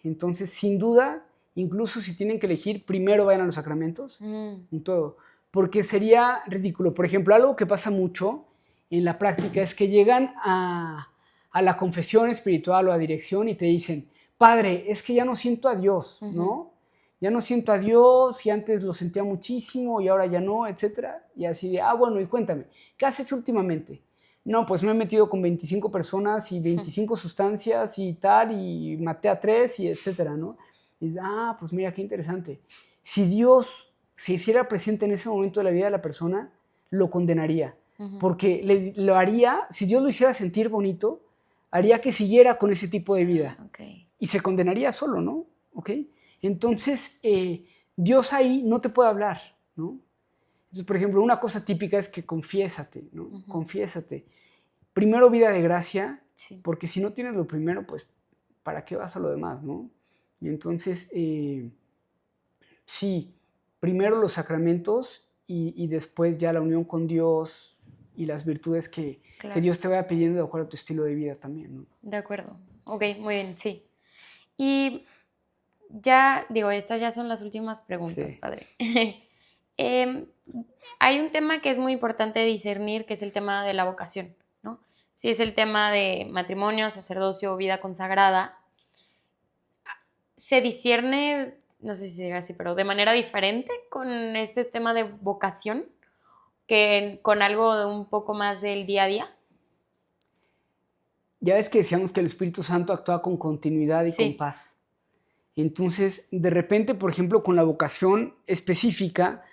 Entonces, sin duda, incluso si tienen que elegir, primero vayan a los sacramentos en todo. Porque sería ridículo. Por ejemplo, algo que pasa mucho en la práctica es que llegan a la confesión espiritual o a dirección y te dicen, Padre, es que ya no siento a Dios, ¿no? Ya no siento a Dios y antes lo sentía muchísimo y ahora ya no, etcétera. Y así de, bueno, y cuéntame, ¿qué has hecho últimamente? No, pues me he metido con 25 personas y 25 sustancias y tal, y maté a 3 y etcétera, ¿no? Y dices, pues mira, qué interesante. Si Dios se hiciera presente en ese momento de la vida de la persona, lo condenaría. Porque lo haría, si Dios lo hiciera sentir bonito, haría que siguiera con ese tipo de vida. Okay. Y se condenaría solo, ¿no? ¿Ok? Entonces, Dios ahí no te puede hablar, ¿no? Entonces, por ejemplo, una cosa típica es que confiésate, ¿no? Confiésate. Primero vida de gracia, Sí. porque si no tienes lo primero, pues, ¿para qué vas a lo demás, no? Y entonces, sí, primero los sacramentos y después ya la unión con Dios y las virtudes que Dios te vaya pidiendo de acuerdo a tu estilo de vida también, ¿no? De acuerdo. Ok, muy bien, sí. Y ya, digo, estas ya son las últimas preguntas, Sí. padre. Hay un tema que es muy importante discernir, que es el tema de la vocación, ¿no? Si es el tema de matrimonio, sacerdocio o vida consagrada, se discierne, no sé si se diga así, pero de manera diferente con este tema de vocación que con algo de un poco más del día a día. Ya ves que decíamos que el Espíritu Santo actúa con continuidad y Sí. con paz. Entonces, de repente, por ejemplo, con la vocación específica,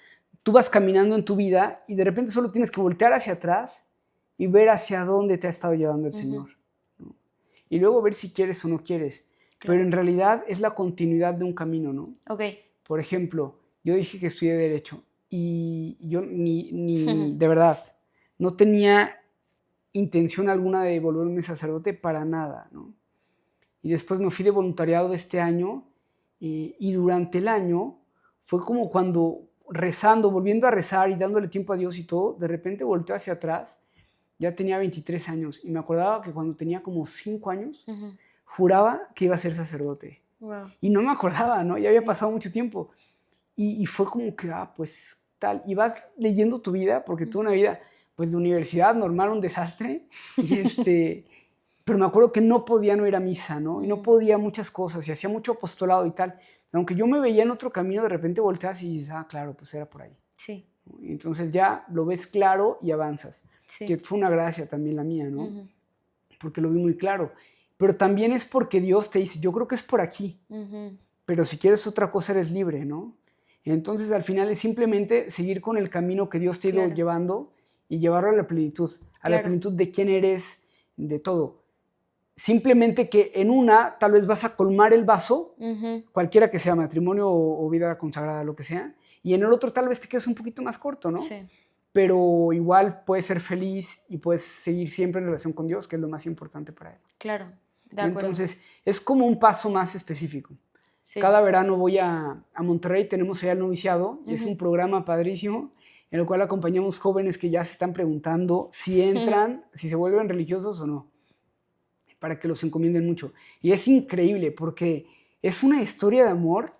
tú vas caminando en tu vida y de repente solo tienes que voltear hacia atrás y ver hacia dónde te ha estado llevando el Señor, ¿no? Y luego ver si quieres o no quieres. Claro. Pero en realidad es la continuidad de un camino, ¿no? Ok. Por ejemplo, yo dije que estudié Derecho y yo ni de verdad, no tenía intención alguna de volverme sacerdote para nada, ¿no? Y después me fui de voluntariado este año y durante el año fue como cuando rezando, volviendo a rezar y dándole tiempo a Dios y todo, de repente volteé hacia atrás, ya tenía 23 años y me acordaba que cuando tenía como 5 años, juraba que iba a ser sacerdote. Wow. Y no me acordaba, ¿no? Ya había pasado mucho tiempo. Y fue como que, pues tal, y vas leyendo tu vida, porque tuve una vida, pues de universidad normal, un desastre, y pero me acuerdo que no podía no ir a misa, ¿no? Y no podía muchas cosas, y hacía mucho apostolado y tal. Aunque yo me veía en otro camino, de repente volteas y dices, claro, pues era por ahí. Sí. Y entonces ya lo ves claro y avanzas. Sí. Que fue una gracia también la mía, ¿no? Porque lo vi muy claro. Pero también es porque Dios te dice, yo creo que es por aquí, pero si quieres otra cosa eres libre, ¿no? Entonces al final es simplemente seguir con el camino que Dios te ha ido llevando y llevarlo a la plenitud de quién eres, de todo. Simplemente que en una tal vez vas a colmar el vaso, cualquiera que sea, matrimonio o vida consagrada, lo que sea, y en el otro tal vez te quedes un poquito más corto, ¿no? Sí. Pero igual puedes ser feliz y puedes seguir siempre en relación con Dios, que es lo más importante para él. Claro, de acuerdo. Entonces es como un paso más específico. Sí. Cada verano voy a Monterrey, tenemos allá el noviciado, y es un programa padrísimo en el cual acompañamos jóvenes que ya se están preguntando si entran, si se vuelven religiosos o no, para que los encomienden mucho. Y es increíble porque es una historia de amor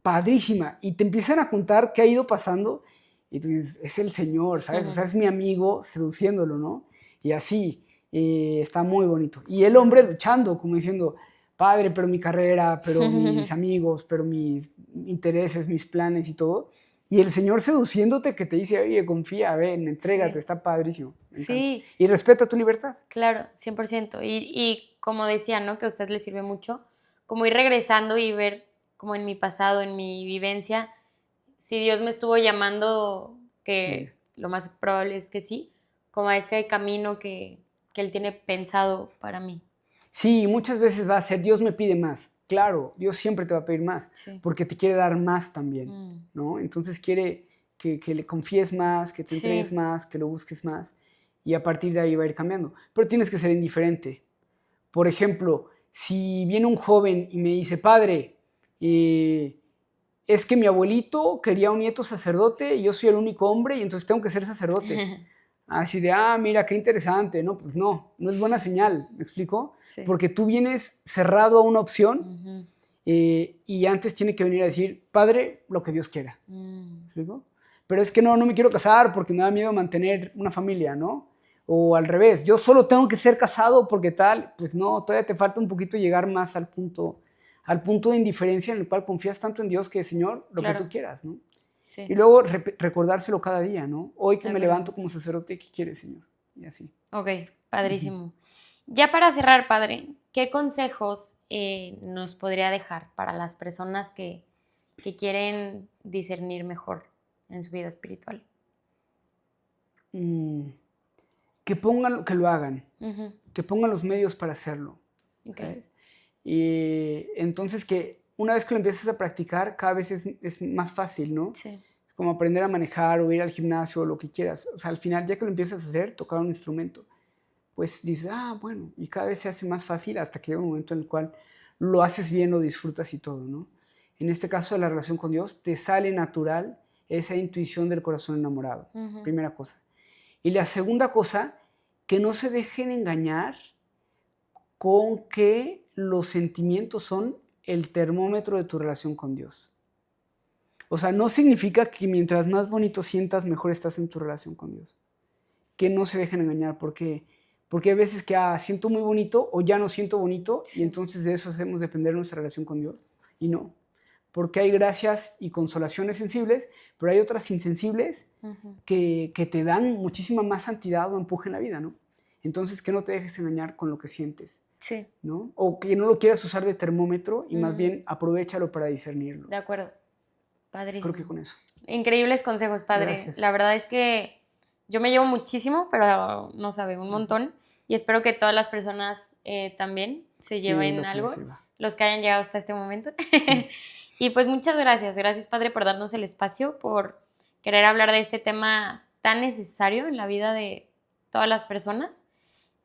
padrísima, y te empiezan a contar qué ha ido pasando, y tú dices, es el Señor, ¿sabes? O sea, es mi amigo seduciéndolo, ¿no? Y así, está muy bonito. Y el hombre luchando, como diciendo, padre, pero mi carrera, pero mis amigos, pero mis intereses, mis planes y todo. Y el Señor seduciéndote, que te dice, oye, confía, ven, entrégate, está padrísimo. Sí. Y respeta tu libertad. Claro, 100%. Y como decía, ¿no? Que a usted le sirve mucho, como ir regresando y ver como en mi pasado, en mi vivencia, si Dios me estuvo llamando, que lo más probable es que sí, como a este camino que Él tiene pensado para mí. Sí, muchas veces va a ser, Dios me pide más. Claro, Dios siempre te va a pedir más, porque te quiere dar más también, ¿no? Entonces quiere que le confíes más, que te entregues más, que lo busques más, y a partir de ahí va a ir cambiando. Pero tienes que ser indiferente. Por ejemplo, si viene un joven y me dice, padre, es que mi abuelito quería un nieto sacerdote y yo soy el único hombre y entonces tengo que ser sacerdote. Así de, mira, qué interesante. No, pues no es buena señal, ¿me explico? Sí. Porque tú vienes cerrado a una opción y antes tiene que venir a decir, padre, lo que Dios quiera. ¿Me explico? Pero es que no me quiero casar porque me da miedo mantener una familia, ¿no? O al revés, yo solo tengo que ser casado porque tal, pues no, todavía te falta un poquito llegar más al punto de indiferencia en el cual confías tanto en Dios que, Señor, lo que tú quieras, ¿no? Sí. Y luego recordárselo cada día, ¿no? Hoy que me levanto como sacerdote, ¿qué quieres, Señor? Y así. Ok, padrísimo. Ya para cerrar, padre, ¿qué consejos nos podría dejar para las personas que quieren discernir mejor en su vida espiritual? Que lo hagan, que pongan los medios para hacerlo. Okay. Y entonces que una vez que lo empieces a practicar, cada vez es más fácil, ¿no? Sí. Es como aprender a manejar o ir al gimnasio o lo que quieras. O sea, al final, ya que lo empiezas a hacer, tocar un instrumento, pues dices, bueno, y cada vez se hace más fácil hasta que llega un momento en el cual lo haces bien, lo disfrutas y todo, ¿no? En este caso de la relación con Dios, te sale natural esa intuición del corazón enamorado, primera cosa. Y la segunda cosa, que no se dejen engañar con que los sentimientos son el termómetro de tu relación con Dios. O sea, no significa que mientras más bonito sientas, mejor estás en tu relación con Dios. Que no se dejen engañar, porque hay veces que siento muy bonito o ya no siento bonito, y entonces de eso hacemos depender nuestra relación con Dios. Y no, porque hay gracias y consolaciones sensibles, pero hay otras insensibles que te dan muchísima más santidad o empuje en la vida, ¿no? Entonces, que no te dejes engañar con lo que sientes. Sí. ¿No? O que no lo quieras usar de termómetro y más bien aprovéchalo para discernirlo. De acuerdo. Padrísimo. Creo que con eso. Increíbles consejos, padre. Gracias. La verdad es que yo me llevo muchísimo, pero no sabe, un montón. Y espero que todas las personas también se lleven algo, los que hayan llegado hasta este momento. Sí. Y pues muchas gracias. Gracias, padre, por darnos el espacio, por querer hablar de este tema tan necesario en la vida de todas las personas.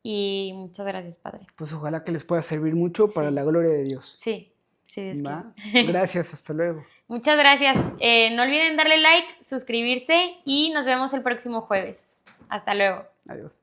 Y muchas gracias, padre. Pues ojalá que les pueda servir mucho para la gloria de Dios. Sí, es Gracias, hasta luego. Muchas gracias. No olviden darle like, suscribirse y nos vemos el próximo jueves. Hasta luego. Adiós.